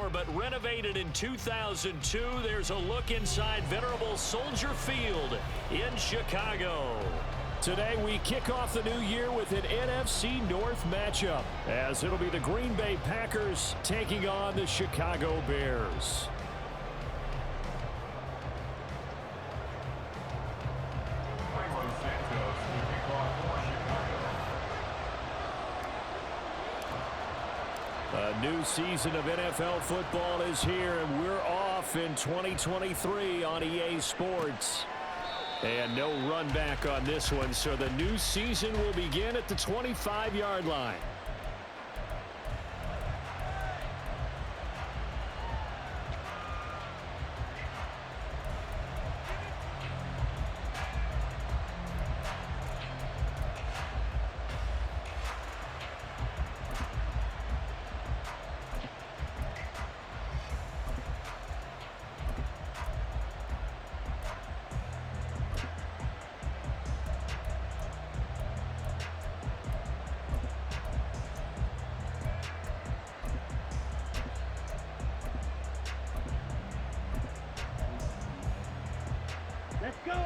1994, but renovated in 2002. There's a look inside venerable Soldier Field in Chicago. Today we kick off the new year with an NFC North matchup, as it'll be the Green Bay Packers taking on the Chicago Bears. A new season of NFL football is here, and we're off in 2023 on EA Sports. And no run back on this one, so the new season will begin at the 25-yard line. Let's go!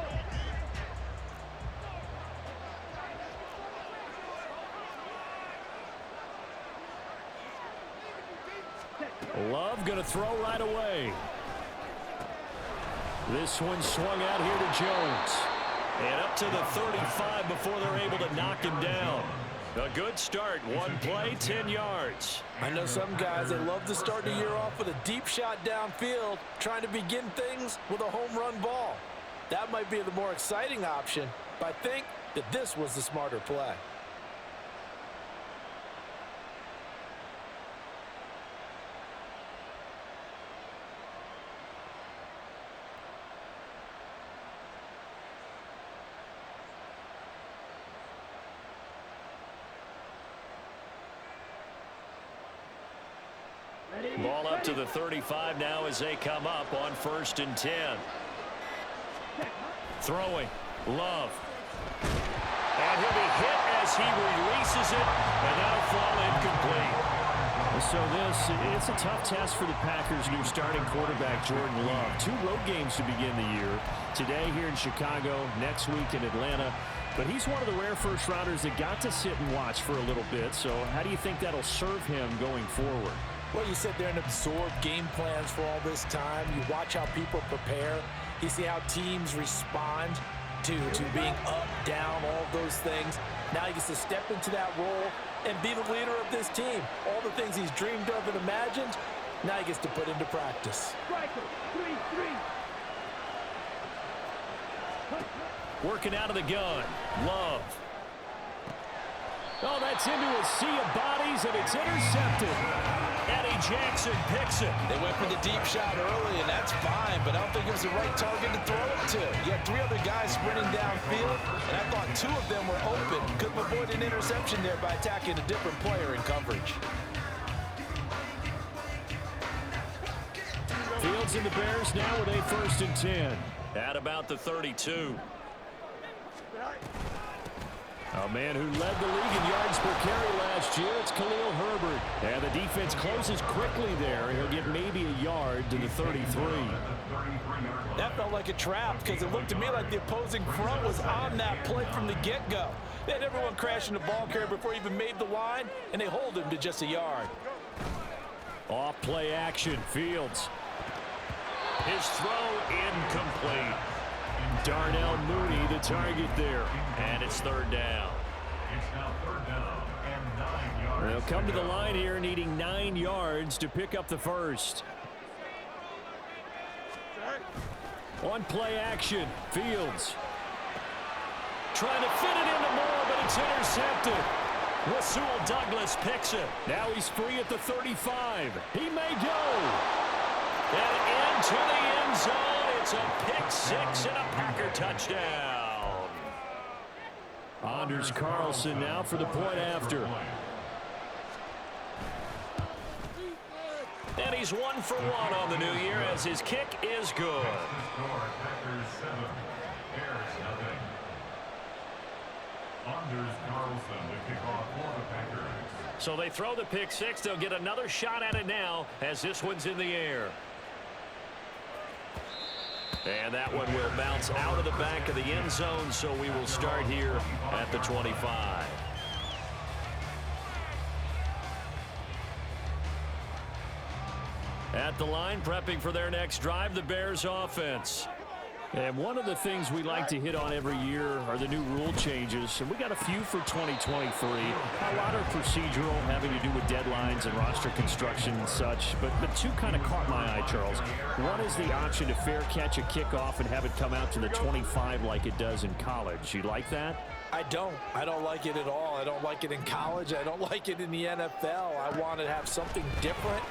Love going to throw right away. This one swung out here to Jones. And up to the 35 before they're able to knock him down. A good start. One play, 10 yards. I know some guys, they love to start the year off with a deep shot downfield, trying to begin things with a home run ball. That might be the more exciting option, but I think that this was the smarter play. Ball up to the 35 now as they come up on 1st and 10. Throwing. Love. And he'll be hit as he releases it, and that'll fall incomplete. So it's a tough test for the Packers' new starting quarterback, Jordan Love. 2 road games to begin the year. Today here in Chicago, next week in Atlanta. But he's one of the rare first-rounders that got to sit and watch for a little bit. So how do you think that'll serve him going forward? Well, you sit there and absorb game plans for all this time. You watch how people prepare. You see how teams respond to being up, down, all those things. Now he gets to step into that role and be the leader of this team. All the things he's dreamed of and imagined, now he gets to put into practice. Working out of the gun. Love. Oh, that's into a sea of bodies, and it's intercepted. Eddie Jackson picks it. They went for the deep shot early, and that's fine, but I don't think it was the right target to throw it to. You had 3 other guys sprinting downfield, and I thought 2 of them were open. Could have avoided an interception there by attacking a different player in coverage. Fields and the Bears now with a 1st and 10. At about the 32. A man who led the league in yards per carry last year, it's Khalil Herbert. And the defense closes quickly there. He'll get maybe a yard to the 33. That felt like a trap because it looked to me like the opposing front was on that play from the get-go. They had everyone crashing the ball carrier before he even made the line, and they hold him to just a yard. Off play action, Fields. His throw incomplete. Darnell Mooney, the target there. And it's 3rd down. It's now 3rd down and 9 yards. They'll come to the line here needing 9 yards to pick up the first. On play action, Fields. Trying to fit it into Moore, but it's intercepted. Rasul Douglas picks it. Now he's free at the 35. He may go. And into the end zone. It's a pick 6 and a Packer touchdown. Anders Carlson now for the point after. And he's 1 for 1 on the new year as his kick is good. Packers 7, Bears nothing. Anders Carlson to kick off for the Packers. So they throw the pick six. They'll get another shot at it now as this one's in the air. And that one will bounce out of the back of the end zone, so we will start here at the 25. At the line, prepping for their next drive, the Bears offense. And one of the things we like to hit on every year are the new rule changes. And we got a few for 2023. A lot are procedural, having to do with deadlines and roster construction and such. But two kind of caught my eye, Charles. One is the option to fair catch a kickoff and have it come out to the 25 like it does in college. You like that? I don't like it at all. I don't like it in college. I don't like it in the NFL. I want to have something different.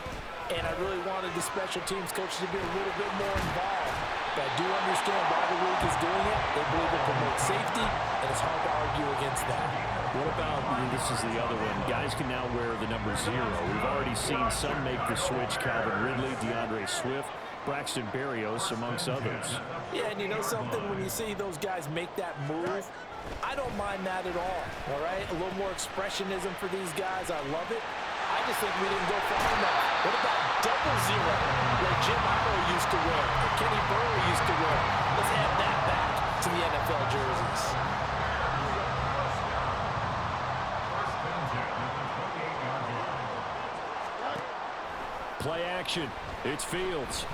And I really wanted the special teams coaches to be a little bit more involved. But I do understand why the league is doing it. They believe it promotes safety, and it's hard to argue against that. What about, this is the other one, guys can now wear the number 0. We've already seen some make the switch, Calvin Ridley, DeAndre Swift, Braxton Berrios, amongst others. Yeah, and you know something? When you see those guys make that move, I don't mind that at all right? A little more expressionism for these guys. I love it. I just think we didn't go far enough. What about double 0, like Jim Otto used to wear, or Kenny Burrow used to wear? Let's add that back to the NFL jerseys. Play action. It's Fields.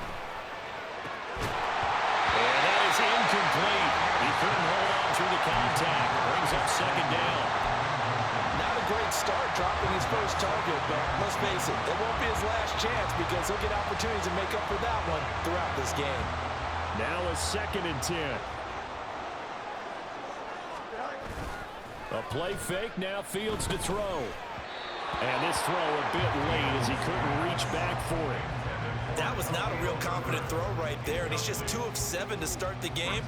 And that is incomplete. He couldn't hold on through the contact. Brings up second down. Not a great start dropping his first target, but let's face it, it won't be his last chance because he'll get opportunities to make up for that one throughout this game. Now a 2nd and 10. A play fake, now Fields to throw. And this throw a bit late as he couldn't reach back for it. That was not a real confident throw right there, and he's just 2 of 7 to start the game.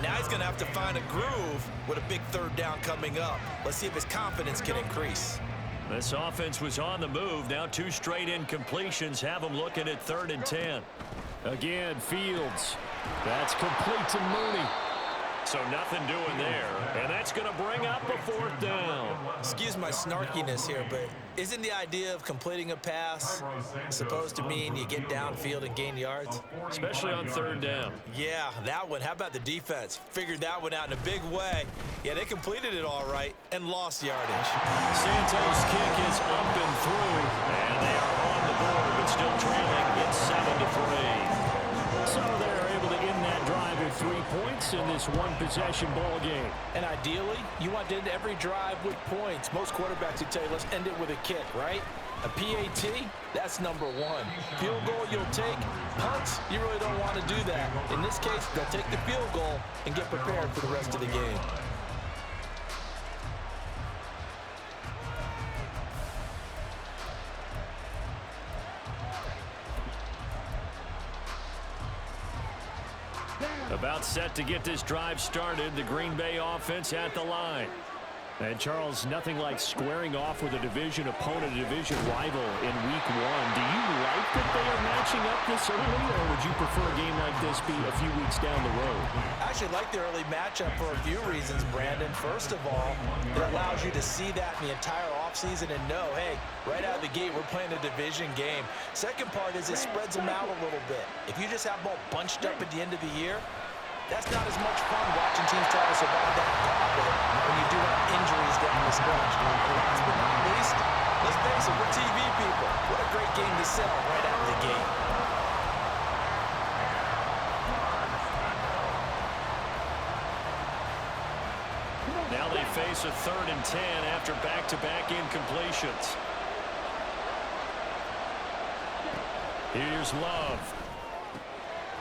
Now he's going to have to find a groove with a big 3rd down coming up. Let's see if his confidence can increase. This offense was on the move. Now 2 straight incompletions have him looking at 3rd and 10. Again, Fields. That's complete to Mooney. So nothing doing there, and that's going to bring up a 4th down. Excuse my snarkiness here, but isn't the idea of completing a pass supposed to mean you get downfield and gain yards? Especially on 3rd down. Yeah, that one. How about the defense? Figured that one out in a big way. Yeah, they completed it all right and lost yardage. Santos' kick is up and through, and they are on the board, but still trailing. It's 7-3. So they're able to end that drive with 3 points in this one-possession ball game. And ideally, you want to end every drive with points. Most quarterbacks would tell you, let's end it with a kick, right? A PAT, that's number 1. Field goal, you'll take. Punts, you really don't want to do that. In this case, they'll take the field goal and get prepared for the rest of the game. About set to get this drive started, the Green Bay offense at the line. And, Charles, nothing like squaring off with a division opponent, a division rival in Week 1. Do you like that they are matching up this early, or would you prefer a game like this be a few weeks down the road? I actually like the early matchup for a few reasons, Brandon. First of all, it allows you to see that in the entire offseason and know, hey, right out of the gate, we're playing a division game. Second part is it spreads them out a little bit. If you just have them all bunched up at the end of the year, that's not as much fun watching teams try to survive that gauntlet when you do have injuries down the stretch. And last but not least, let's face it, we're TV people. What a great game to sell right out of the gate. Now they face a 3rd and 10 after back-to-back incompletions. Here's Love.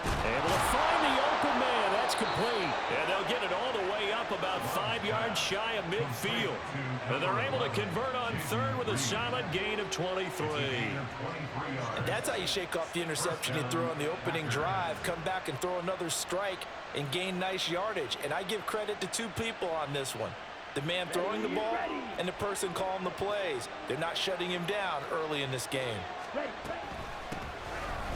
Able to find the open man. That's complete. And they'll get it all the way up about 5 yards shy of midfield. And they're able to convert on 3rd with a solid gain of 23. And that's how you shake off the interception you threw on the opening drive, come back and throw another strike and gain nice yardage. And I give credit to 2 people on this one. The man throwing the ball and the person calling the plays. They're not shutting him down early in this game.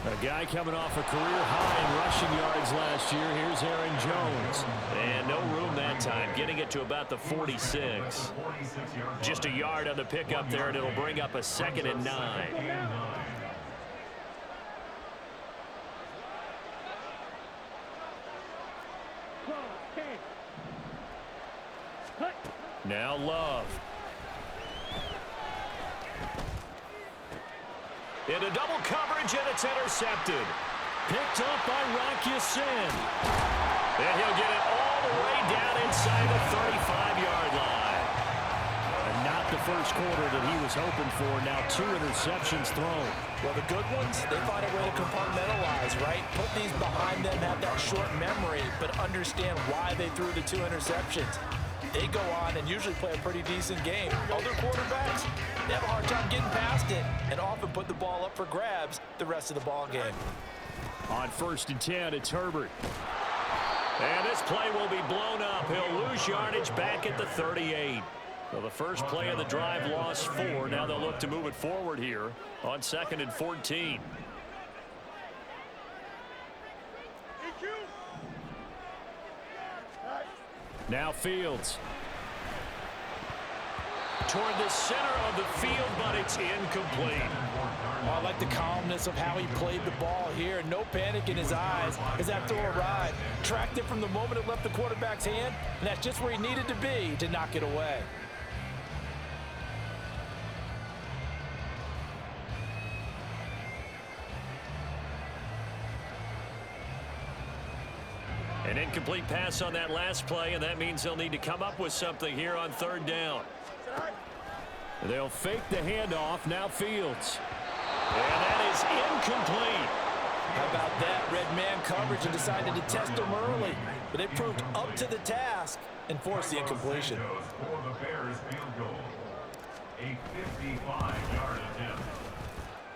A guy coming off a career high in rushing yards last year. Here's Aaron Jones. And no room that time, getting it to about the 46. Just a yard on the pickup there, and it'll bring up a 2nd and 9. Now Love. Into double coverage, and it's intercepted. Picked up by Rock Ya-Sin. And he'll get it all the way down inside the 35-yard line. And not the first quarter that he was hoping for. Now 2 interceptions thrown. Well, the good ones, they find a way to compartmentalize, right? Put these behind them, have that short memory, but understand why they threw the 2 interceptions. They go on and usually play a pretty decent game. Other quarterbacks, they have a hard time getting past it and often put the ball up for grabs the rest of the ball game. On 1st and 10, it's Herbert. And this play will be blown up. He'll lose yardage back at the 38. Well, the first play of the drive lost 4. Now they'll look to move it forward here on 2nd and 14. Now Fields. Toward the center of the field, but it's incomplete. Oh, I like the calmness of how he played the ball here. No panic in his eyes as that throw arrived. Tracked it from the moment it left the quarterback's hand, and that's just where he needed to be to knock it away. An incomplete pass on that last play, and that means they'll need to come up with something here on 3rd down. They'll fake the handoff. Now Fields. And that is incomplete. How about that? Red man coverage and decided to test him early. But they proved up to the task and forced the incompletion. For the Bears field goal. A 55-yard attempt.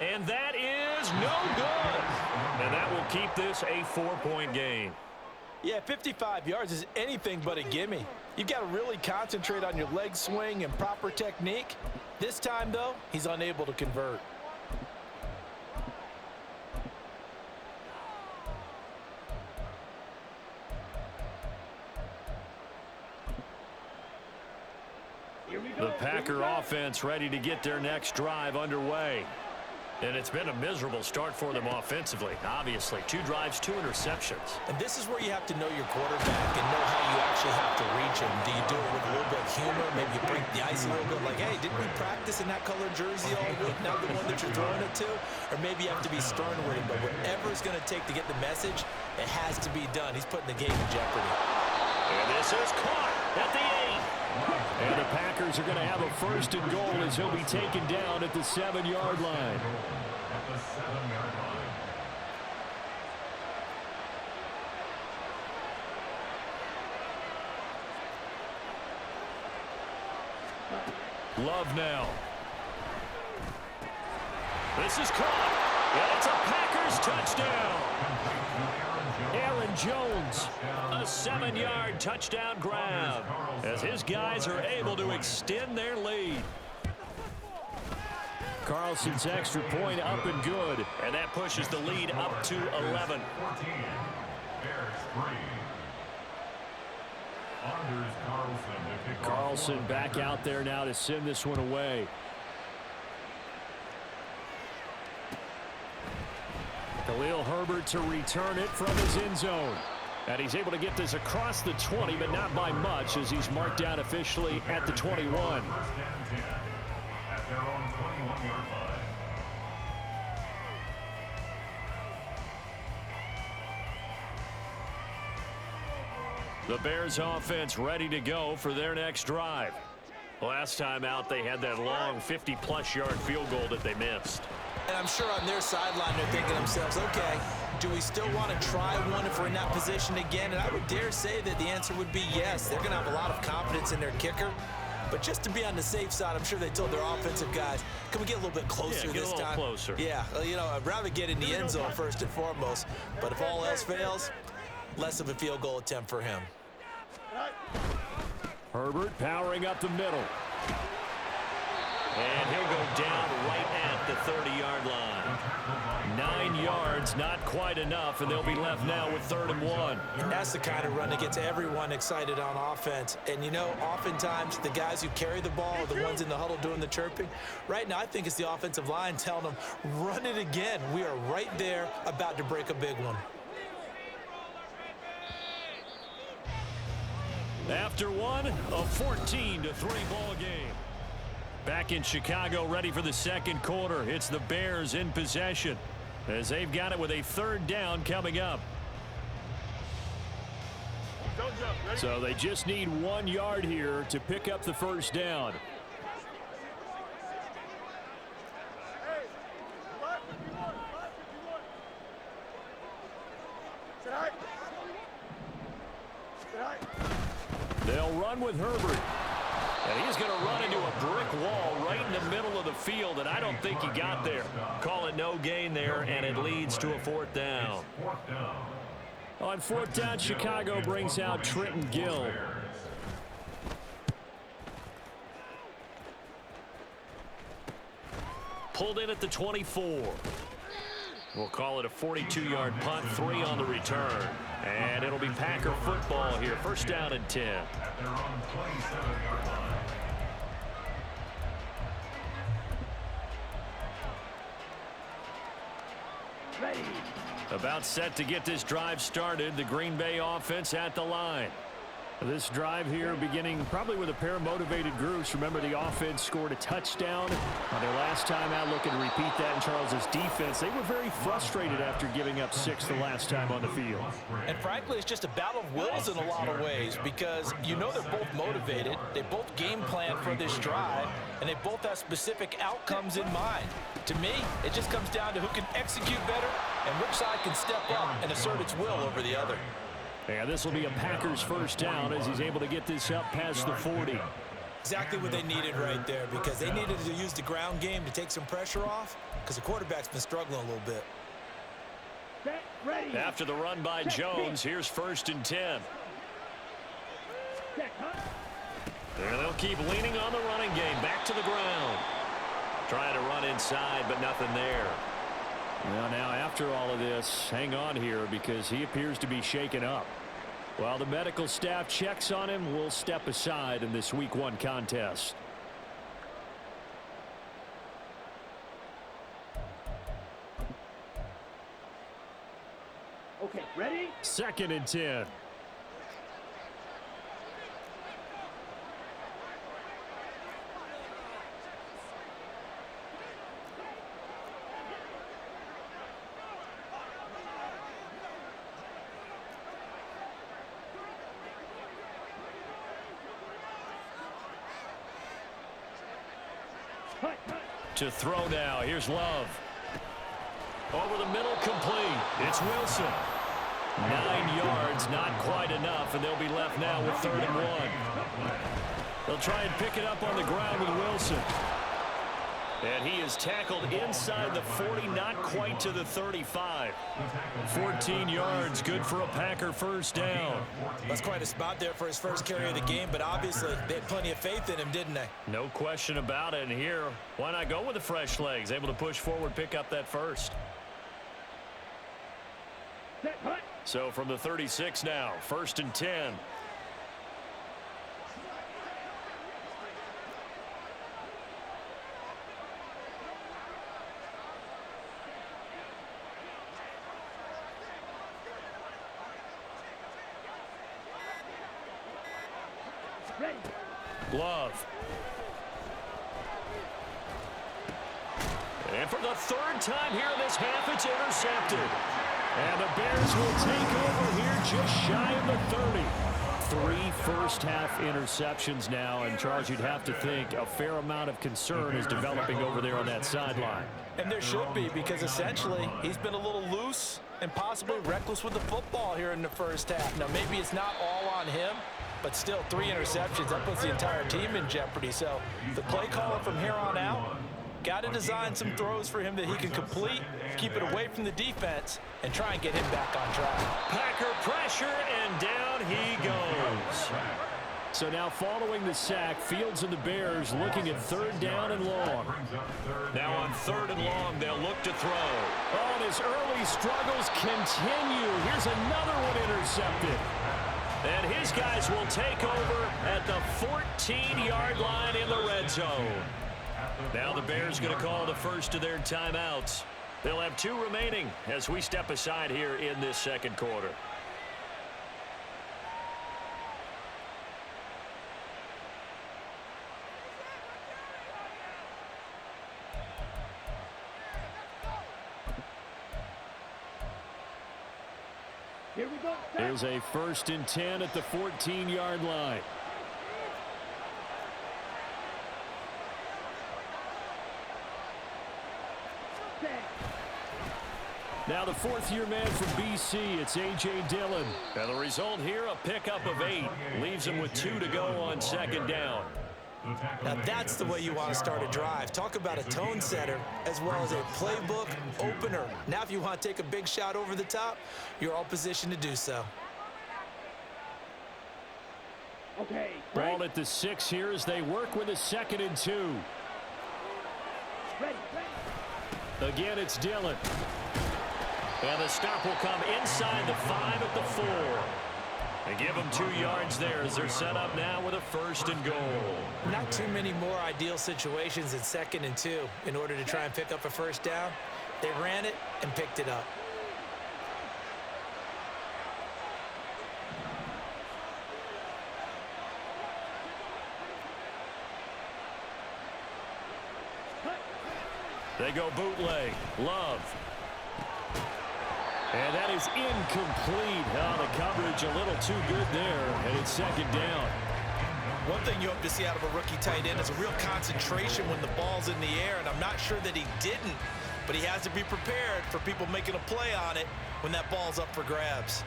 And that is no good. And that will keep this a 4-point game. Yeah, 55 yards is anything but a gimme. You've got to really concentrate on your leg swing and proper technique. This time, though, he's unable to convert. The Packer offense ready to get their next drive underway. And it's been a miserable start for them offensively. Obviously, 2 drives, 2 interceptions. And this is where you have to know your quarterback and know how you actually have to reach him. Do you do it with a little bit of humor? Maybe you break the ice a little bit like, hey, didn't we practice in that color jersey all week? Now the one that you're throwing it to? Or maybe you have to be stern with him. But whatever it's going to take to get the message, it has to be done. He's putting the game in jeopardy. And this is caught at the 8. And the Packers are going to have a 1st and goal as he'll be taken down at the 7-yard line. At the 7-yard line. Love now. This is caught. And it's a Packers touchdown. Aaron Jones. A 7-yard touchdown grab as his guys are able to extend their lead. Carlson's extra point up and good. And that pushes the lead up to 11. 14. Bears 3. Anders Carlson to kick off. Carlson back out there now to send this one away. Khalil Herbert to return it from his end zone. And he's able to get this across the 20, but not by much as he's marked down officially at the 21. First and 10 at their own 21-yard line. The Bears offense ready to go for their next drive. Last time out, they had that long 50-plus yard field goal that they missed. And I'm sure on their sideline they're thinking to themselves, okay, do we still want to try one if we're in that position again? And I would dare say that the answer would be yes. They're going to have a lot of confidence in their kicker. But just to be on the safe side, I'm sure they told their offensive guys, can we get a little bit closer get this a little time? closer. Yeah, you know, I'd rather get in the end zone first and foremost. But if all else fails, less of a field goal attempt for him. Herbert powering up the middle. And he'll go down right at the 30-yard line. 9 yards. yards, not quite enough, and they'll be left now with 3rd and 1. That's the kind of run that gets everyone excited on offense. And, you know, oftentimes the guys who carry the ball are the ones in the huddle doing the chirping. Right now, I think it's the offensive line telling them, run it again. We are right there about to break a big one. After one, a 14-3 ball game. Back in Chicago, ready for the second quarter. It's the Bears in possession as they've got it with a 3rd down coming up. So they just need 1 yard here to pick up the 1st down. They'll run with Herbert. And he's going to run into a brick wall right in the middle of the field, and I don't think he got there. Call it no gain there, and it leads to a 4th down. On 4th down, Chicago brings out Trenton Gill. Pulled in at the 24. We'll call it a 42-yard punt, 3 on the return. And it'll be Packer football here. 1st down and 10. At their own 27-yard line. About set to get this drive started. The Green Bay offense at the line. This drive here beginning probably with a pair of motivated groups. Remember, the offense scored a touchdown on their last time out. Looking to repeat that in Charles's defense. They were very frustrated after giving up 6 the last time on the field. And frankly, it's just a battle of wills in a lot of ways because you know they're both motivated. They both game plan for this drive, and they both have specific outcomes in mind. To me, it just comes down to who can execute better and which side can step up and assert its will over the other. And this will be a Packers 1st down as he's able to get this up past the 40. Exactly what they needed right there because they needed to use the ground game to take some pressure off because the quarterback's been struggling a little bit. After the run by Jones, here's 1st and 10. There they'll keep leaning on the running game. Back to the ground. Trying to run inside, but nothing there. Well, now after all of this, hang on here because he appears to be shaken up. While the medical staff checks on him, we'll step aside in this Week 1 contest. Okay, ready? 2nd and 10. To throw now. Here's Love. Over the middle, complete. It's Wilson. 9 yards, not quite enough, and they'll be left now with 3rd and 1. They'll try and pick it up on the ground with Wilson. And he is tackled inside the 40, not quite to the 35. 14 yards, good for a Packer 1st down. That's quite a spot there for his first carry of the game, but obviously they had plenty of faith in him, didn't they? No question about it. And here, why not go with the fresh legs? Able to push forward, pick up that 1st. So from the 36 now, 1st and 10. Love. And for the 3rd time here in this half, it's intercepted. And the Bears will take over here just shy of the 30. 3 first-half interceptions now, and Charles, you'd have to think a fair amount of concern is developing over there on that sideline. And there should be, because essentially he's been a little loose and possibly reckless with the football here in the first half. Now, maybe it's not all on him, but still 3 interceptions. That puts the entire team in jeopardy. So the play caller from here on out got to design some throws for him that he can complete, keep it away from the defense, and try and get him back on track. Packer pressure, and down he goes. So now following the sack, Fields and the Bears looking at 3rd down and long. Now on 3rd and long, they'll look to throw. Oh, and his early struggles continue. Here's another one intercepted. And his guys will take over at the 14-yard line in the red zone. Now the Bears going to call the first of their timeouts. They'll have 2 remaining as we step aside here in this second quarter. Here we go. There's a 1st and 10 at the 14-yard line. Now the 4th-year man from BC, it's A.J. Dillon. And the result here, a pickup of 8. Leaves him with 2 to go on 2nd down. Now that's the way you want to start a drive. Talk about a tone setter as well as a playbook opener. Now if you want to take a big shot over the top, you're all positioned to do so. Okay. Ball at the 6 here as they work with a 2nd and 2. Ready. Again, it's Dillon. And the stop will come inside the 5 at the 4. They give them 2 yards there as they're set up now with a 1st and goal. Not too many more ideal situations in 2nd and 2 in order to try and pick up a 1st down. They ran it and picked it up. They go bootleg. Love. And that is incomplete. Oh, the coverage a little too good there, and it's 2nd down. One thing you hope to see out of a rookie tight end is a real concentration when the ball's in the air, and I'm not sure that he didn't, but he has to be prepared for people making a play on it when that ball's up for grabs.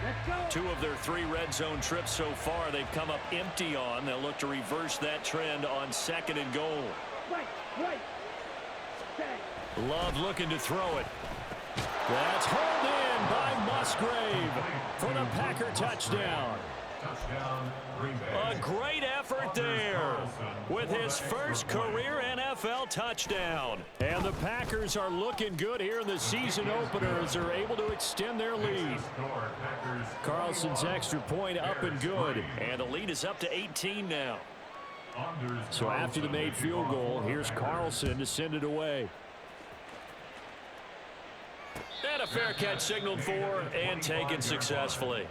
Let's go. 2 of their 3 red zone trips so far they've come up empty on. They'll look to reverse that trend on 2nd and goal. Right. Okay. Love looking to throw it. That's hauled in by Musgrave for the Packer touchdown. A great effort there with his first career NFL touchdown. And the Packers are looking good here in the season opener as they're able to extend their lead. Carlson's extra point up and good. And the lead is up to 18 now. So after the made field goal, here's Carlson to send it away. And a fair catch signaled for and taken successfully.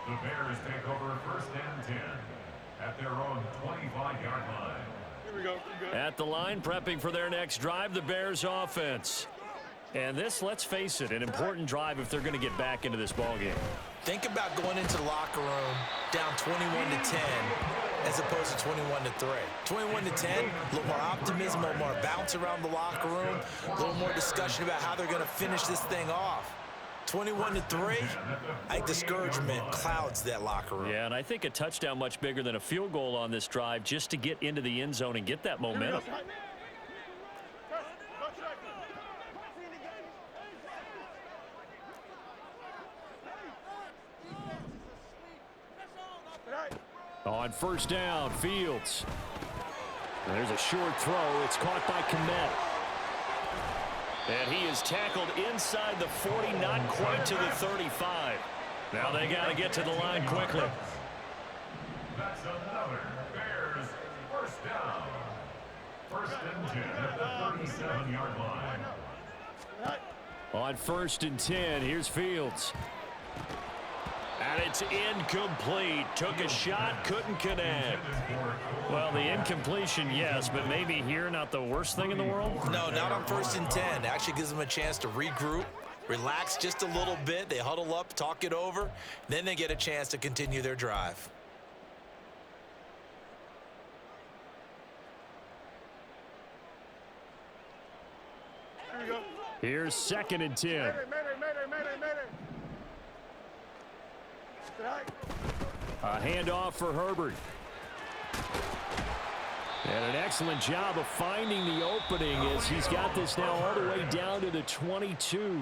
The Bears take over 1st and 10 at their own 25-yard line. Here we go. At the line, prepping for their next drive, the Bears offense. And this, let's face it, an important drive if they're going to get back into this ballgame. Think about going into the locker room down 21-10 as opposed to 21-3. 21-10, a little more optimism, a little more bounce around the locker room, a little more discussion about how they're going to finish this thing off. 21-3, I think discouragement clouds that locker room. Yeah, and I think a touchdown much bigger than a field goal on this drive just to get into the end zone and get that momentum. On 1st down, Fields. And there's a short throw. It's caught by Kmet. And he is tackled inside the 40, not quite to the 35. Now they got to get to the line quickly. That's another Bears 1st down. 1st and 10 at the 37-yard line. On 1st and 10, here's Fields. And it's incomplete. Took a shot, couldn't connect. Well, the incompletion, yes, but maybe here not the worst thing in the world? No, not on 1st and 10. Actually gives them a chance to regroup, relax just a little bit. They huddle up, talk it over. Then they get a chance to continue their drive. Here's 2nd and 10. A handoff for Herbert. And an excellent job of finding the opening as he's got this now all the way down to the 22.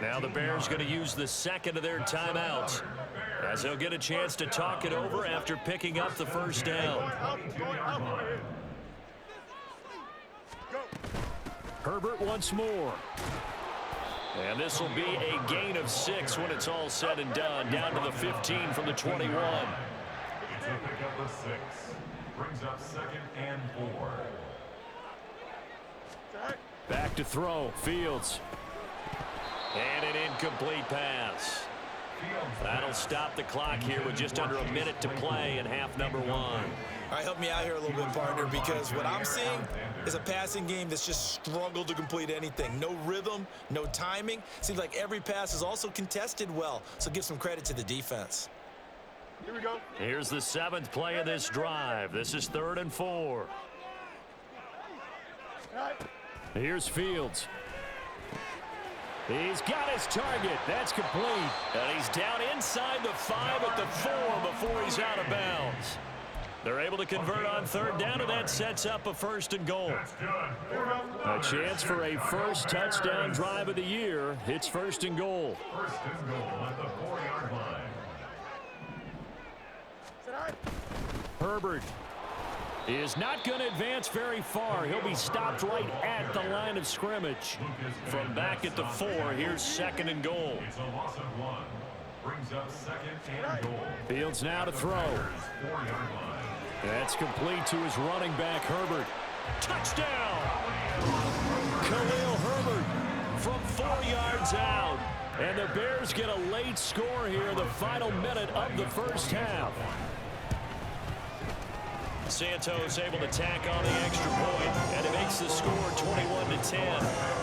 Now the Bears going to use the 2nd of their timeouts. as he'll get a chance to talk it over after picking up the first down. Herbert once more. And this will be a gain of 6 when it's all said and done, down to the 15 from the 21. It's a pickup of 6. Brings up 2nd and 4. Back to throw, Fields. And an incomplete pass. That'll stop the clock here with just under a minute to play in half number 1. All right, help me out here a little bit, partner, because what I'm seeing is a passing game that's just struggled to complete anything. No rhythm, no timing. Seems like every pass is also contested well, so give some credit to the defense. Here we go. Here's the 7th play of this drive. This is 3rd and 4. Here's Fields. He's got his target. That's complete. And he's down inside the 5 at the 4 before he's out of bounds. They're able to convert on 3rd down, and that sets up a 1st and goal. A chance for a first touchdown drive of the year. It's 1st and goal. 1st and goal at the 4-yard line. Herbert is not going to advance very far. He'll be stopped right at the line of scrimmage. From back at the 4, here's 2nd and goal. It's a loss of 1. Brings up 2nd and goal. Fields now to throw. 4-yard line. That's complete to his running back, Herbert. Touchdown! Khalil Herbert from 4 yards out. And the Bears get a late score here in the final minute of the first half. Santos able to tack on the extra point, and it makes the score 21-10.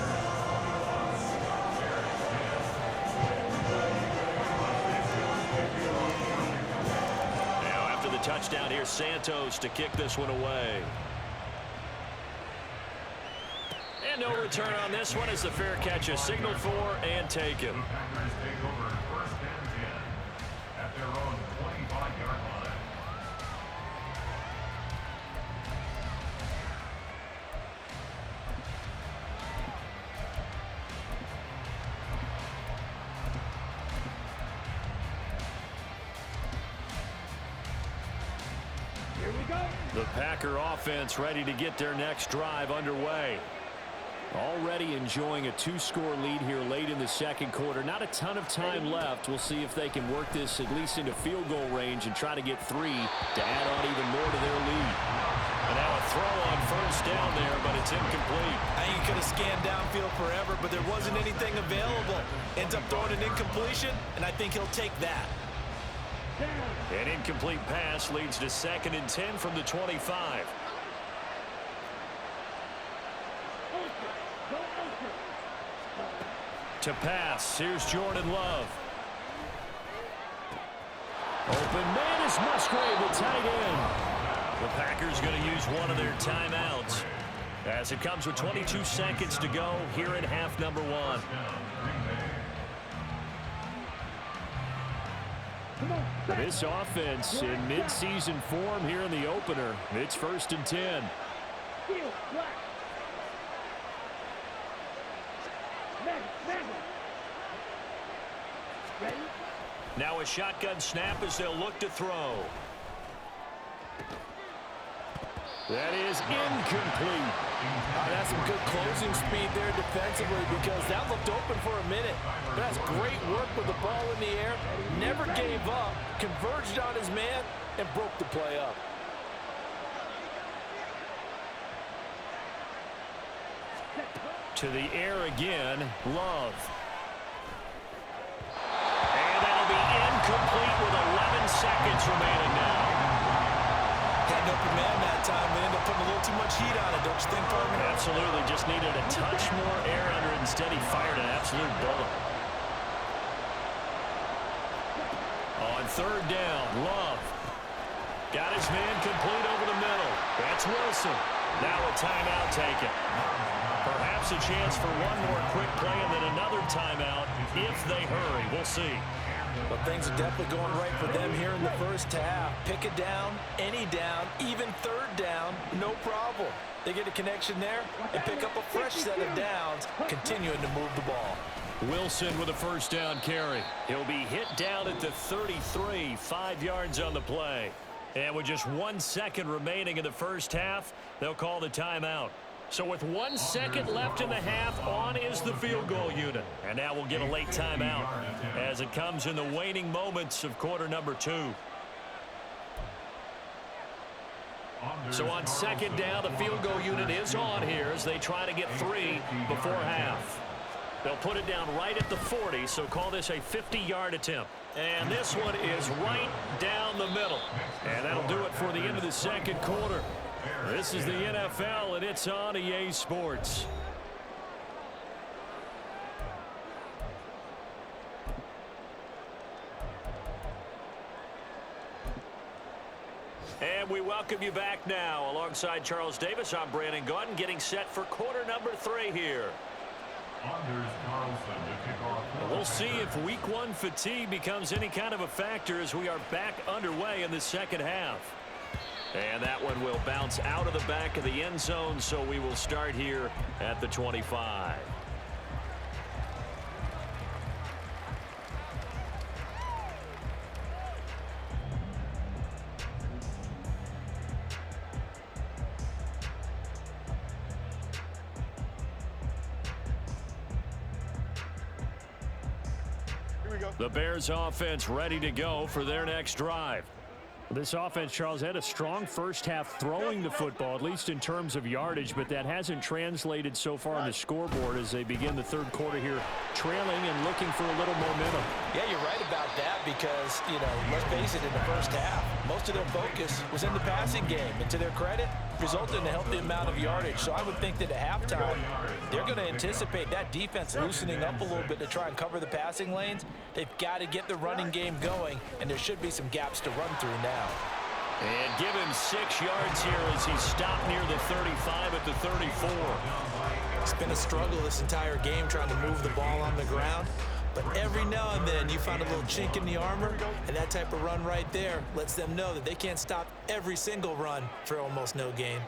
Touchdown here, Santos to kick this one away. And no return on this one as the fair catch is signaled for and taken. The Packers take over 1st and 10 at their own 25-yard line. The Packer offense ready to get their next drive underway. Already enjoying a 2-score lead here late in the 2nd quarter. Not a ton of time left. We'll see if they can work this at least into field goal range and try to get 3 to add on even more to their lead. And now a throw on 1st down there, but it's incomplete. I think he could have scanned downfield forever, but there wasn't anything available. Ends up throwing an incompletion, and I think he'll take that. An incomplete pass leads to 2nd and 10 from the 25. To pass, here's Jordan Love. Open man is Musgrave, the tight end. The Packers going to use one of their timeouts as it comes with 22 seconds to go here in half number 1. This offense in mid-season form here in the opener. It's 1st and 10. Now a shotgun snap as they'll look to throw. That is incomplete. That's some good closing speed there defensively because that looked open for a minute. But that's great work with the ball in the air. Never gave up, converged on his man, and broke the play up. To the air again, Love. And that'll be incomplete with 11 seconds remaining now. Had an open man that time, but ended up putting a little too much heat on it, don't you think, partner? Absolutely, just needed a touch more air under it. Instead, he fired an absolute bullet. On 3rd down, Love. Got his man complete over the middle. That's Wilson. Now a timeout taken. Perhaps a chance for one more quick play and then another timeout if they hurry. We'll see. But things are definitely going right for them here in the first half. Pick a down, any down, even 3rd down, no problem. They get a connection there and pick up a fresh set of downs, continuing to move the ball. Wilson with a first down carry. He'll be hit down at the 33, 5 yards on the play. And with just 1 second remaining in the first half, they'll call the timeout. So with 1 second left in the half, on is the field goal unit. And now we'll get a late timeout as it comes in the waning moments of quarter number 2. So on second down, the field goal unit is on here as they try to get 3 before half. They'll put it down right at the 40, so call this a 50-yard attempt. And this one is right down the middle. And that'll do it for the end of the second quarter. This is the NFL, and it's on EA Sports. And we welcome you back now. Alongside Charles Davis, I'm Brandon Gaudin, getting set for quarter number 3 here. We'll see if week 1 fatigue becomes any kind of a factor as we are back underway in the second half. And that one will bounce out of the back of the end zone, so we will start here at the 25. The Bears offense ready to go for their next drive. This offense, Charles, had a strong first half throwing the football, at least in terms of yardage, but that hasn't translated so far on the scoreboard as they begin the third quarter here, trailing and looking for a little momentum. Yeah, you're right about that because, let's face it, in the first half, most of their focus was in the passing game. And to their credit, resulted in a healthy amount of yardage. So I would think that at halftime, they're going to anticipate that defense loosening up a little bit to try and cover the passing lanes. They've got to get the running game going, and there should be some gaps to run through now. And give him 6 yards here as he stopped near the 35 at the 34. It's been a struggle this entire game trying to move the ball on the ground. But every now and then you find a little chink in the armor, and that type of run right there lets them know that they can't stop every single run for almost no gain.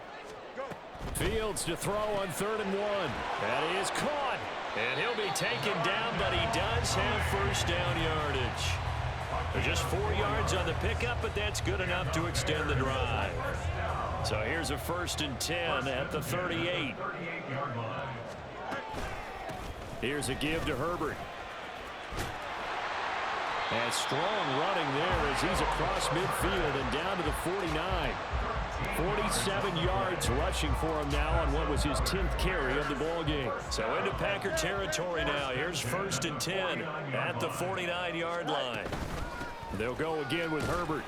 Fields to throw on 3rd and 1. That is caught. And he'll be taken down, but he does have first down yardage. Just 4 yards on the pickup, but that's good enough to extend the drive. So here's a 1st and 10 at the 38. Here's a give to Herbert. And strong running there as he's across midfield and down to the 49. 47 yards rushing for him now on what was his 10th carry of the ball game. So into Packer territory now. Here's 1st and 10 at the 49-yard line. They'll go again with Herbert.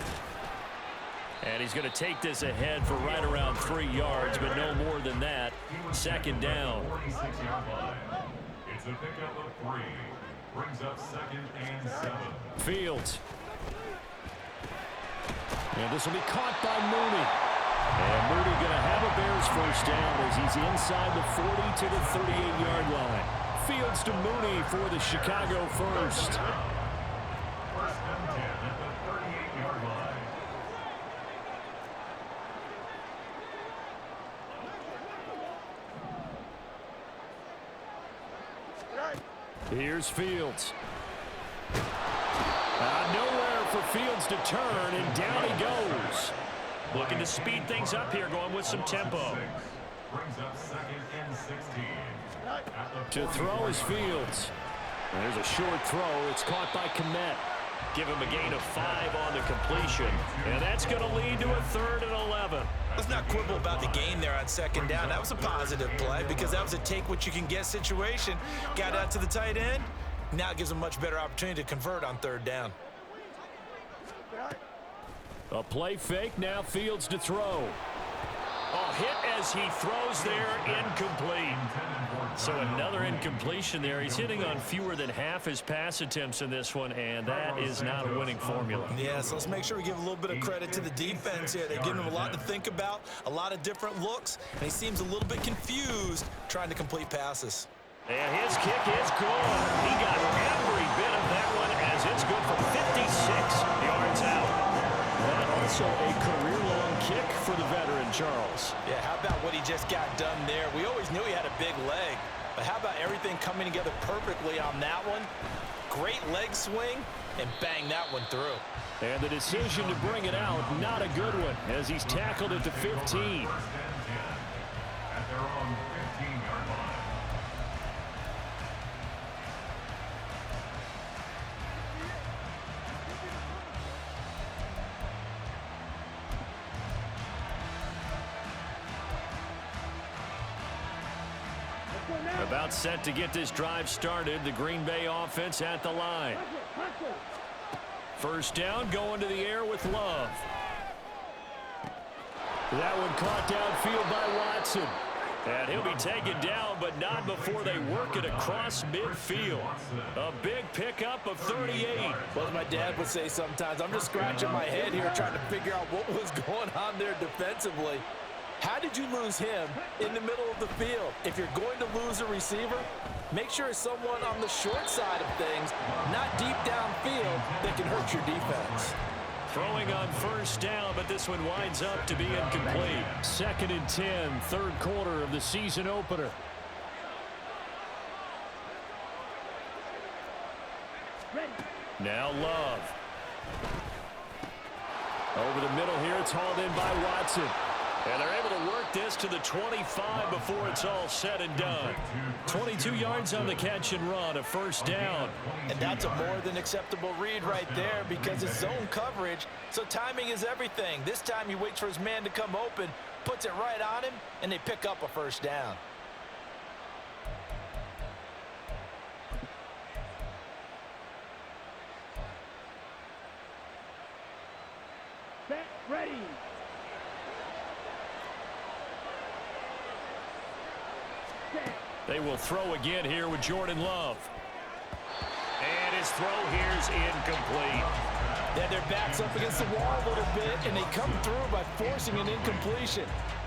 And he's going to take this ahead for right around 3 yards, but no more than that. 2nd down. It's a pickup of 3. Brings up 2nd and 7. Fields. And this will be caught by Mooney. And Mooney going to have a Bears first down as he's inside the 40 to the 38-yard line. Fields to Mooney for the Chicago first. 1st and 10 at the 38-yard line. Here's Fields. Nowhere for Fields to turn, and down he goes. Looking to speed things up here, going with some tempo. Brings up 2nd and 16. To throw is Fields. There's a short throw. It's caught by Kmet. Give him a gain of 5 on the completion. And that's going to lead to a 3rd and 11. Let's not quibble about the gain there on 2nd down. That was a positive play because that was a take-what-you-can-get situation. Got out to the tight end. Now it gives them a much better opportunity to convert on 3rd down. A play fake. Now Fields to throw. Hit as he throws there, incomplete. So another incompletion there. He's hitting on fewer than half his pass attempts in this one, and that is not a winning formula. Yeah, so let's make sure we give a little bit of credit to the defense here. They've given him a lot to think about, a lot of different looks, and he seems a little bit confused trying to complete passes. And his kick is good. He got every bit of that one as it's good for 56 yards out. And also a career-long kick for the veteran, Charles. Yeah, how about what he just got done there? We always knew he had a big leg, But how about everything coming together perfectly on that one? Great leg swing, and bang that one through. And the decision to bring it out, not a good one, as he's tackled at the 15. At their own 15-yard line. About set to get this drive started. The Green Bay offense at the line. First down, going to the air with Love. That one caught downfield by Watson. And he'll be taken down, but not before they work it across midfield. A big pickup of 38. Well, as my dad would say sometimes, I'm just scratching my head here trying to figure out what was going on there defensively. How did you lose him in the middle of the field? If you're going to lose a receiver, make sure it's someone on the short side of things, not deep downfield, that can hurt your defense. Throwing on first down, but this one winds up to be incomplete. 2nd and 10, third quarter of the season opener. Now Love. Over the middle here, it's hauled in by Watson. And they're able to work this to the 25 before it's all said and done. 22 yards on the catch and run, a first down. And that's a more than acceptable read right there because it's zone coverage, so timing is everything. This time he waits for his man to come open, puts it right on him, and they pick up a first down. Set, ready. They will throw again here with Jordan Love. And his throw here's incomplete. They had their backs up against the wall a little bit, and they come through by forcing an incompletion.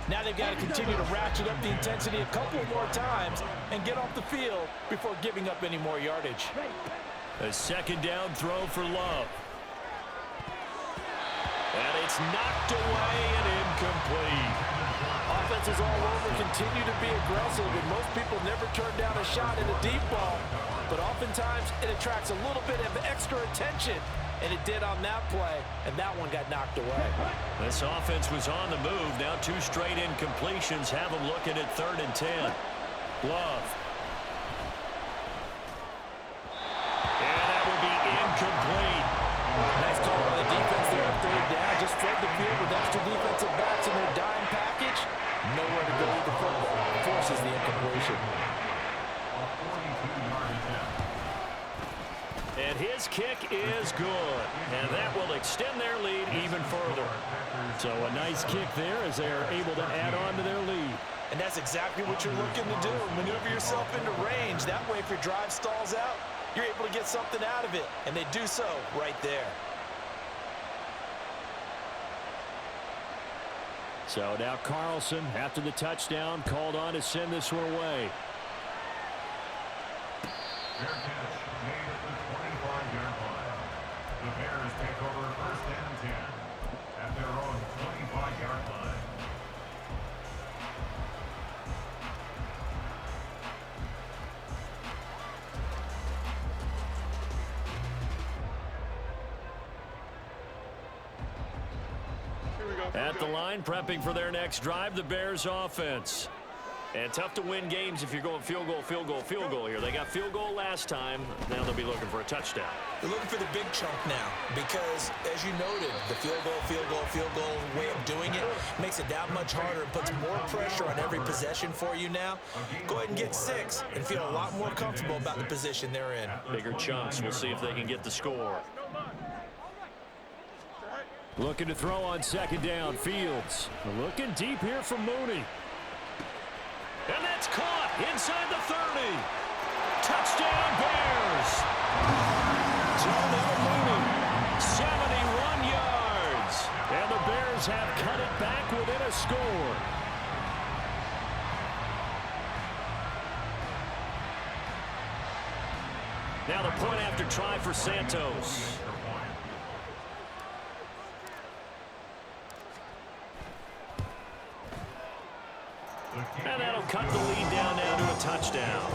Now they've got to continue to ratchet up the intensity a couple more times and get off the field before giving up any more yardage. A second down throw for Love. And it's knocked away and incomplete. Offenses all over continue to be aggressive, and most people never turn down a shot at a deep ball. But oftentimes it attracts a little bit of extra attention, and it did on that play, and that one got knocked away. This offense was on the move. Now 2 straight incompletions have them looking at 3rd and 10. Love. And that would be incomplete. Nice call by the defense there on 3rd down. Just flood the field with extra defensive backs in their dime package. Nowhere to go with the football. Forces the incompletion. And his kick is good. And that will extend their lead even further. So a nice kick there as they're able to add on to their lead. And that's exactly what you're looking to do. Maneuver yourself into range. That way, if your drive stalls out, you're able to get something out of it. And they do so right there. So now Carlson, after the touchdown, called on to send this one away. Fair catch made at the 25-yard line. The Bears take over 1st and 10 at their own 25-yard line. At the line, prepping for their next drive, the Bears offense. And tough to win games if you're going field goal, field goal, field goal here. They got field goal last time. Now they'll be looking for a touchdown. They're looking for the big chunk now because, as you noted, the field goal way of doing it makes it that much harder and puts more pressure on every possession for you now. Go ahead and get 6 and feel a lot more comfortable about the position they're in. Bigger chunks. We'll see if they can get the score. Looking to throw on 2nd down. Fields looking deep here from Mooney. And that's caught inside the 30. Touchdown, Bears. Darnell Mooney, 71 yards. and the Bears have cut it back within a score. Now the point after try for Santos. And that'll cut the lead down now to a touchdown.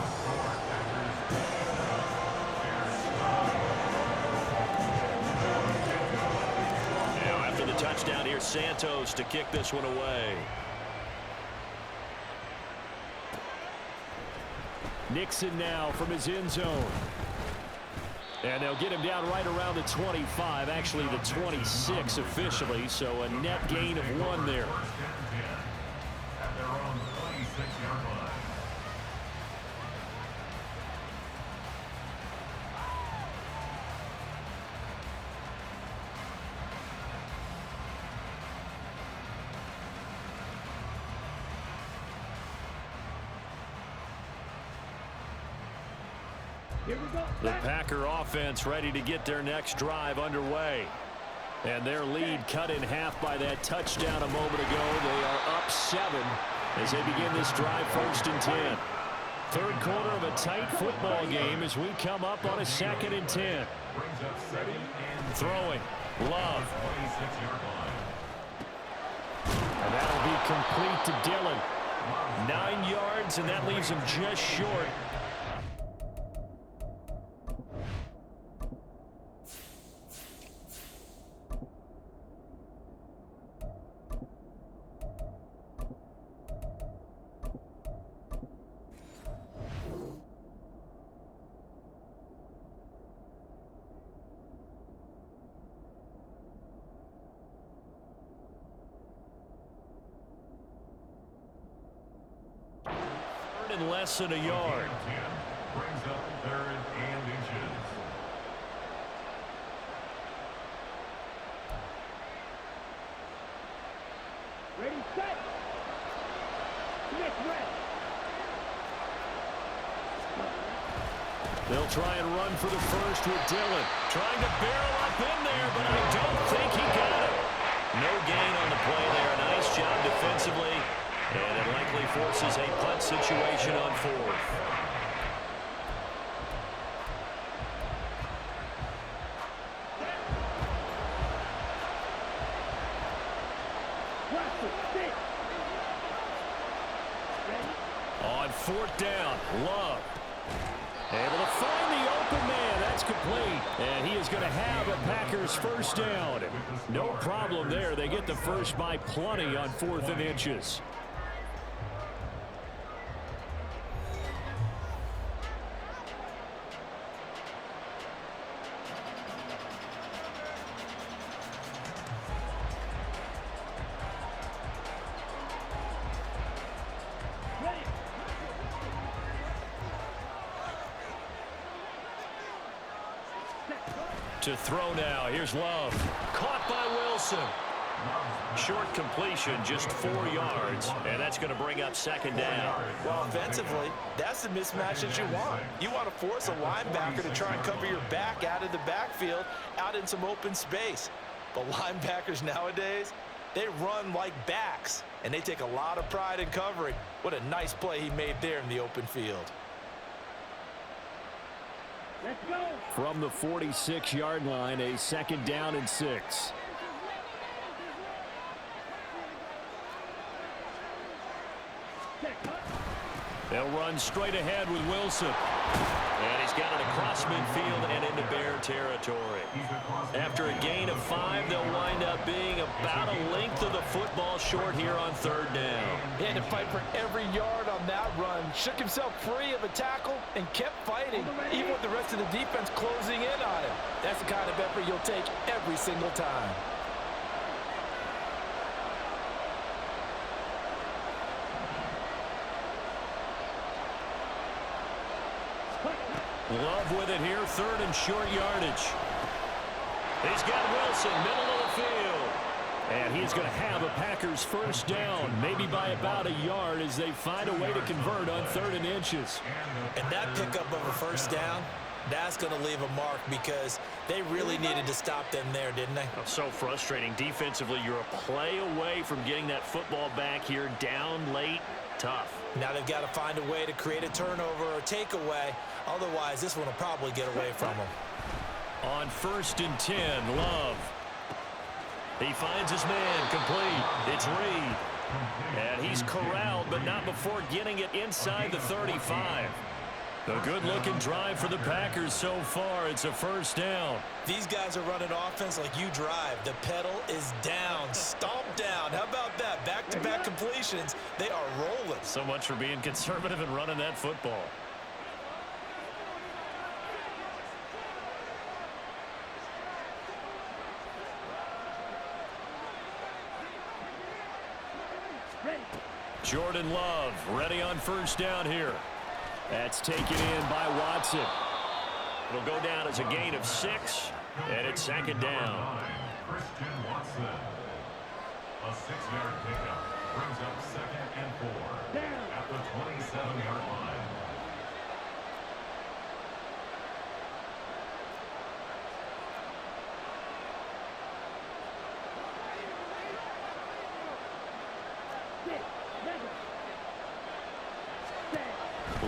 Now after the touchdown, here's Santos to kick this one away. Nixon now from his end zone. And they'll get him down right around the 25, actually the 26 officially, so a net gain of 1 there. At their own 26-yard line. Here we go. The Packer offense ready to get their next drive underway. And their lead cut in half by that touchdown a moment ago. They are up 7 as they begin this drive 1st and 10. Third quarter of a tight football game as we come up on a 2nd and 10. Brings up 2nd and Throwing. Love. 26-yard line. And that'll be complete to Dillon. 9 yards, and that leaves him just short. In less than a yard. 10 brings up 3rd and inches. Ready, set. Commit, red. They'll try and run for the first with Dillon. Trying to barrel up in there, but I don't think he got it. No gain on the play there. Nice job defensively. And it likely forces a punt situation on 4th. On 4th down, Love. Able to find the open man. That's complete. And he is going to have a Packers first down. No problem there. They get the first by plenty on 4th and inches. To throw now. Here's Love. Caught by Wilson. Short completion, just 4 yards, and that's going to bring up 2nd down. Well, offensively, that's the mismatch that you want. You want to force a linebacker to try and cover your back out of the backfield, out in some open space. But linebackers nowadays, they run like backs, and they take a lot of pride in covering. What a nice play he made there in the open field. Let's go. From the 46-yard line, a 2nd down and 6. They'll run straight ahead with Wilson. And he's got it across midfield and into Bear territory. After a gain of 5, they'll wind up being about a length of the football short here on 3rd down. He had to fight for every yard on that run. Shook himself free of a tackle and kept fighting, even with the rest of the defense closing in on him. That's the kind of effort you'll take every single time. Love with it here, 3rd and short yardage. He's got Wilson, middle of the field. And he's going to have a Packers first down, maybe by about a yard as they find a way to convert on 3rd and inches. And that pickup of a first down, that's going to leave a mark because they really needed to stop them there, didn't they? So frustrating. Defensively, you're a play away from getting that football back here, down late. Tough. Now they've got to find a way to create a turnover or takeaway. Otherwise, this one will probably get away from them. On 1st and 10, Love. He finds his man complete. It's Reed. And he's corralled, but not before getting it inside the 35. A good-looking drive for the Packers so far. It's a first down. These guys are running offense like you drive. The pedal is down, stomp down. How about that? Back-to-back completions. They are rolling. So much for being conservative and running that football. Jordan Love ready on first down here. That's taken in by Watson. It'll go down as a gain of 6, and it's second down. Christian Watson. A 6-yard pickup brings up 2nd and 4 at the 27-yard line.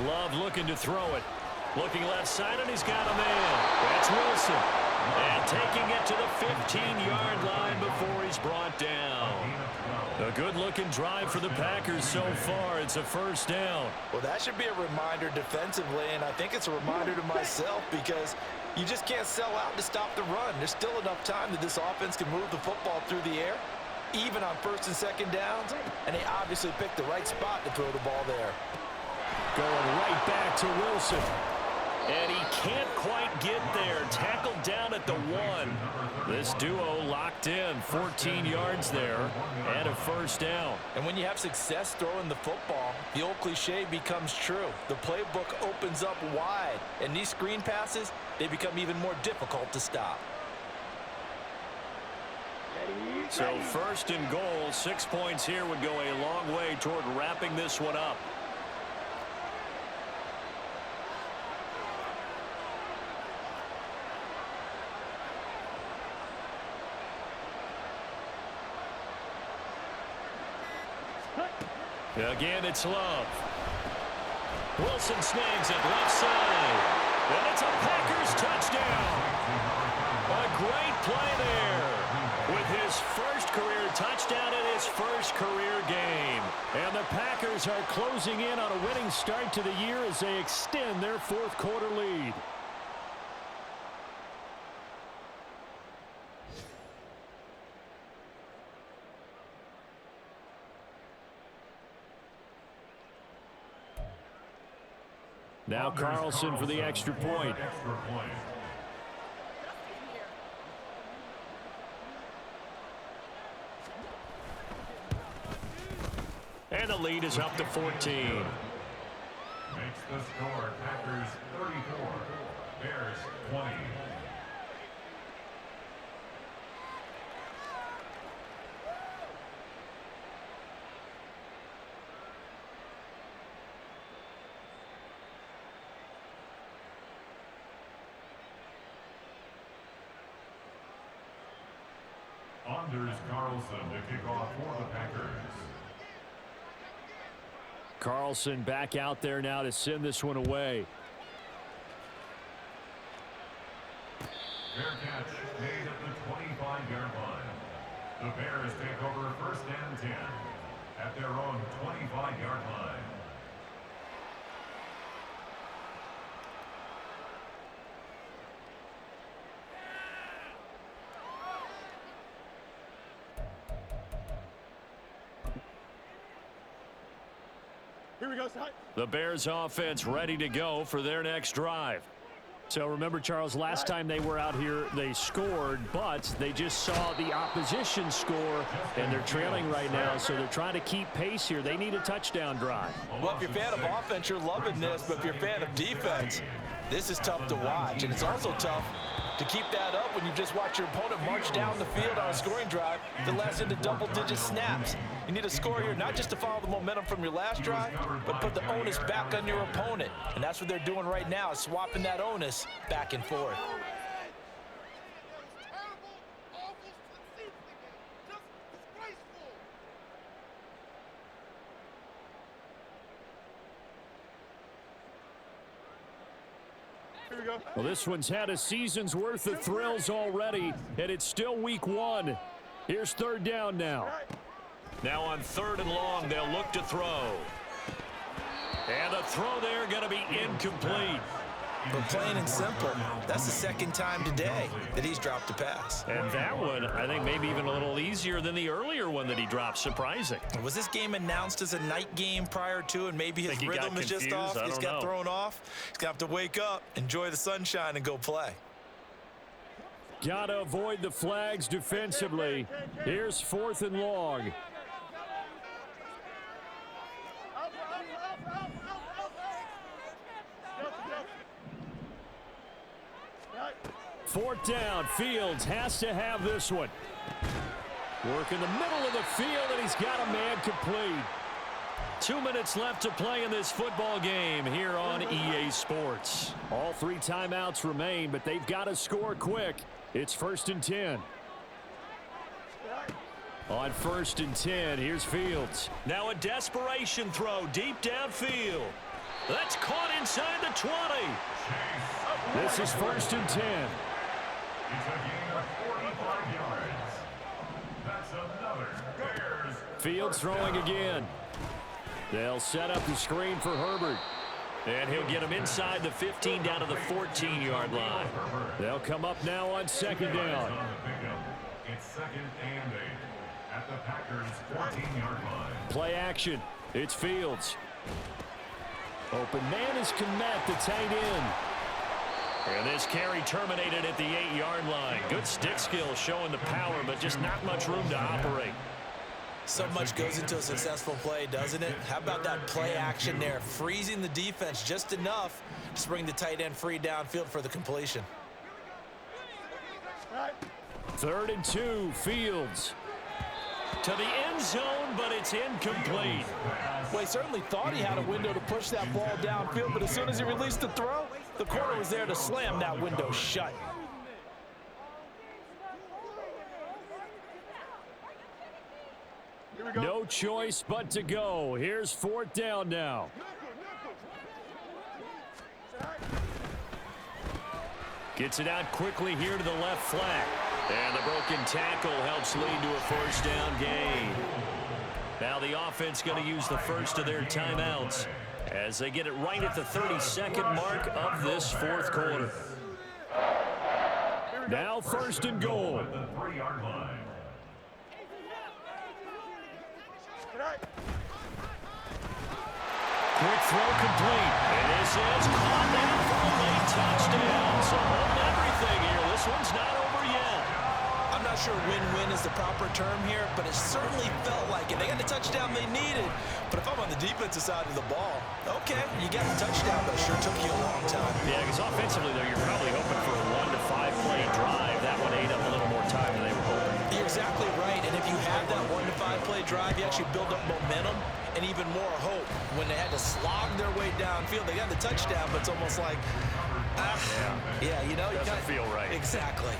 Love looking to throw it. Looking left side, and he's got a man. That's Wilson. And taking it to the 15-yard line before he's brought down. A good-looking drive for the Packers so far. It's a first down. Well, that should be a reminder defensively, and I think it's a reminder to myself because you just can't sell out to stop the run. There's still enough time that this offense can move the football through the air, even on 1st and 2nd downs, and they obviously picked the right spot to throw the ball there. Going right back to Wilson. And he can't quite get there. Tackled down at the 1. This duo locked in. 14 yards there and a first down. And when you have success throwing the football, the old cliche becomes true. The playbook opens up wide. And these screen passes, they become even more difficult to stop. So 1st and goal, 6 points here would go a long way toward wrapping this one up. Again, it's Love. Wilson snags it left side. And it's a Packers touchdown. A great play there with his first career touchdown in his first career game. And the Packers are closing in on a winning start to the year as they extend their 4th quarter lead. Now Carlson for the extra point. And the lead is up to 14. Makes the score Packers 34, Bears 20. Anders Carlson to kick off for the Packers. Carlson back out there now to send this one away. Fair catch made at the 25-yard line. The Bears take over 1st and 10 at their own 25-yard line. Here we go, The Bears offense ready to go for their next drive. So remember, Charles, last time they were out here, they scored, but they just saw the opposition score, and they're trailing right now, so they're trying to keep pace here. They need a touchdown drive. Well, if you're a fan of offense, you're loving this, but if you're a fan of defense, this is tough to watch, and it's also tough to keep that up when you just watch your opponent march down the field on a scoring drive that lasts into double-digit snaps. You need a score here not just to follow the momentum from your last drive, but put the onus back on your opponent. And that's what they're doing right now, is swapping that onus back and forth. Well, this one's had a season's worth of thrills already, and it's still week 1. Here's 3rd down now. Now on 3rd and long, they'll look to throw. And the throw there going to be incomplete. But plain and simple, that's the second time today that he's dropped a pass. And that one, I think, maybe even a little easier than the earlier one that he dropped. Surprising. Was this game announced as a night game prior to, and maybe his rhythm is just off? He's got thrown off. He's going to have to wake up, enjoy the sunshine, and go play. Got to avoid the flags defensively. Here's 4th and long. Fourth down. Fields has to have this one. Work in the middle of the field, and he's got a man complete. 2 minutes left to play in this football game here on EA Sports. All 3 timeouts remain, but they've got to score quick. It's 1st and 10. On 1st and 10, here's Fields. Now a desperation throw deep downfield. That's caught inside the 20. This is 1st and 10. It's a gain of 45 yards. That's another Bears. Fields throwing again. They'll set up the screen for Herbert. And he'll get him inside the 15 down to the 14-yard line. They'll come up now on 2nd down. It's 2nd and 8 at the Packers' 14-yard line. Play action. It's Fields. Open man is Kmet, the tight end. And this carry terminated at the 8-yard line. Good stick skill showing the power, but just not much room to operate. So much goes into a successful play, doesn't it? How about that play action there? Freezing the defense just enough to bring the tight end free downfield for the completion. 3rd and 2, Fields. To the end zone, but it's incomplete. Well, he certainly thought he had a window to push that ball downfield, but as soon as he released the throw, the corner was there to slam that window shut. No choice but to go. Here's 4th down now. Gets it out quickly here to the left flat. And the broken tackle helps lead to a 1st down gain. Now the offense going to use the first of their timeouts as they get it right at the 32nd mark of this 4th quarter. Now 1st and goal. The 3-yard line. Quick throw complete. And this is caught down for a late touchdown. So holding everything here. This one's not over yet. I'm not sure win-win is the proper term here, but it certainly felt like it. They got the touchdown they needed. But if I'm on the defensive side of the ball, okay, you got the touchdown, but it sure took you a long time. Yeah, because offensively, though, you're probably hoping for a 1 to 5 play drive. That one ate up a little more time than they were hoping. You're exactly right, and if you have that 1 to 5 play drive, you actually build up momentum and even more hope. When they had to slog their way downfield, they got the touchdown, but it's almost like, yeah, you know, doesn't feel right. Exactly.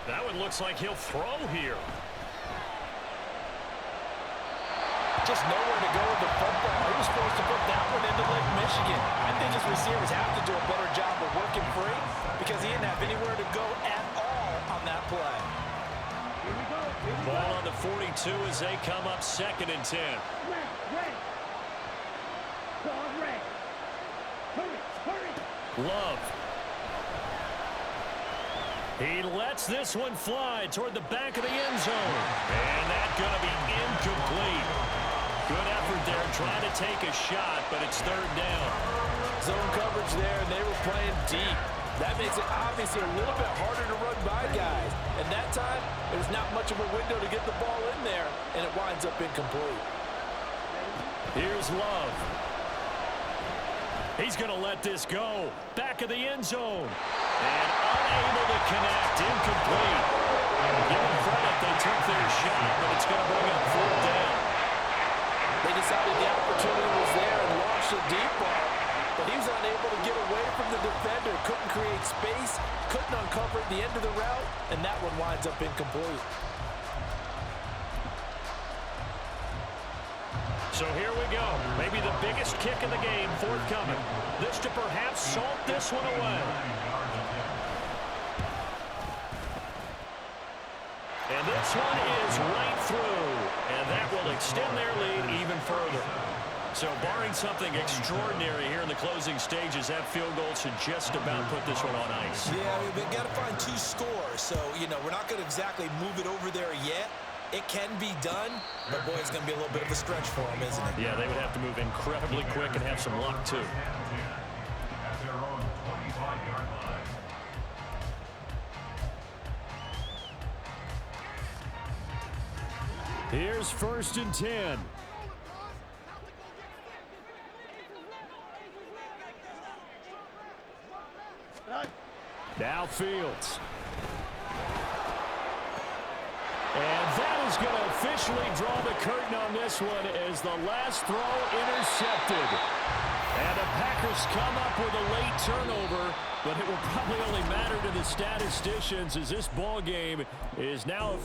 That one looks like he'll throw here. Just nowhere to go with the football. He was supposed to put that one into Lake Michigan. I think his receivers have to do a better job of working free because he didn't have anywhere to go at all on that play. Ball on the 42 as they come up 2nd and 10. Love. He lets this one fly toward the back of the end zone. And that's going to be incomplete. Good effort there trying to take a shot, but it's 3rd down. Zone coverage there, and they were playing deep. That makes it obviously a little bit harder to run by guys. And that time, there's not much of a window to get the ball in there, and it winds up incomplete. Here's Love. He's going to let this go. Back of the end zone. And unable to connect. Incomplete. Give them credit. They took their shot, but it's going to bring up 4th down. They decided the opportunity was there and launched a deep ball, but he was unable to get away from the defender. Couldn't create space. Couldn't uncover the end of the route, and that one winds up incomplete. So here we go. Maybe the biggest kick in the game forthcoming. This to perhaps salt this one away. And this one is right through. And that will extend their lead even further. So barring something extraordinary here in the closing stages, that field goal should just about put this one on ice. Yeah, I mean, we've got to find 2 scores. So, you know, we're not going to exactly move it over there yet. It can be done, but boy, it's going to be a little bit of a stretch for them, isn't it? Yeah, they would have to move incredibly quick and have some luck, too. At their own 25-yard line. Here's 1st and 10. Now Fields. And that is going to officially draw the curtain on this one as the last throw intercepted. And the Packers come up with a late turnover, but it will probably only matter to the statisticians as this ball game is now